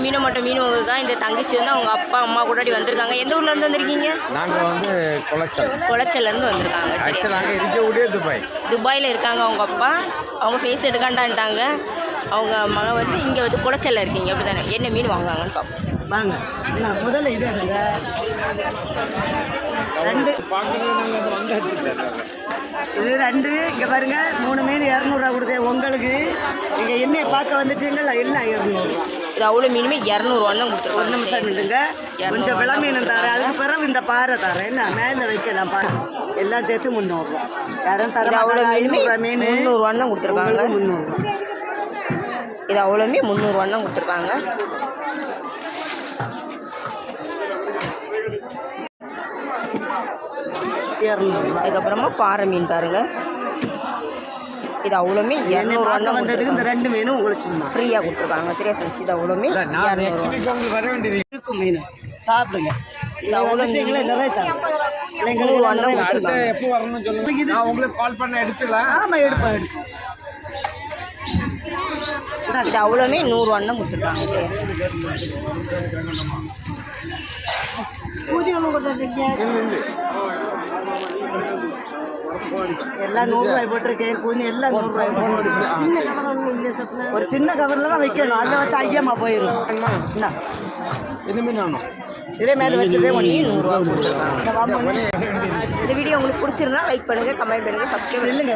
மீனமட்ட மீன் தான் இந்த தங்கச்சி வந்து அவங்க அப்பா அம்மா கூடாடி வந்திருக்காங்க. எந்த ஊர்லேருந்து வந்திருக்கீங்க? நாங்கள் வந்து குளச்சல்லேருந்து வந்திருக்காங்க. துபாயில் இருக்காங்க அவங்க அப்பா. அவங்க ஃபேஸ் எடுக்காண்டான்ட்டாங்க. அவங்க மகன் வந்து இங்கே வந்து குளச்சல்ல இருக்கீங்க அப்படி தானே? என்ன மீன் வாங்குவாங்கன்னு பார்ப்போம் வாங்க. நான் முதல்ல இது ரெண்டு இது ரெண்டு இங்கே பாருங்க 3 மீன் 200 கொடுத்தேன் உங்களுக்கு. நீங்கள் என்னையை பார்க்க வந்துட்டீங்களா? எல்லாம் 200. இது அவ்வளோ மீனுமே 200 தான் கொடுத்துருவோம். ஒரு நிமிஷம் இல்லைங்க, கொஞ்சம் விளை மீன் தரேன். அதுக்கு பிறகு இந்த பாறை தரேன். என்ன மேலே வைக்கலாம் பாறை எல்லாம் சேர்த்து 300. யாரும் தர அவ்வளோ மீன் மீன் 300 தான் கொடுத்துருக்காங்க. 300. இது அவ்வளோமே 300 தான் கொடுத்துருக்காங்க. அதுக்கப்புறமா பாறை மீன் பாருங்க. இது அவ்வளோமே 200 வந்ததுக்கு இந்த 2 மீனும் உங்களுக்கு சும்மா ஃப்ரீயாக கொடுத்துருக்காங்க. சரியா ஃப்ரெண்ட்ஸ், இது அவ்வளோமே இருக்கும் மீன் சாப்பிடுங்க. இது அவ்வளோ நிறைய உங்களுக்கு கால் பண்ண எடுக்கலாம். ஆமாம் எடுப்பேன். இது அவ்வளோமே 100 தான் கொடுத்துருக்காங்க. எல்லாம் 100 ரூபாய் போட்டிருக்கேன். கூனி எல்லாம் 100 ரூபாய் போட்டிருக்கேன். ஒரு சின்ன கவரில் தான் வைக்கணும். அதில் வச்சு ஐயமாக போயிடும். இதே மேலே வச்சுட்டே 100 ரூபா கொடுத்துருக்காங்க. இந்த வீடியோ உங்களுக்கு பிடிச்சிருந்தா லைக் பண்ணுங்கள், கமெண்ட் பண்ணுங்கள், சப்ஸ்கிரைப் இல்லைங்க.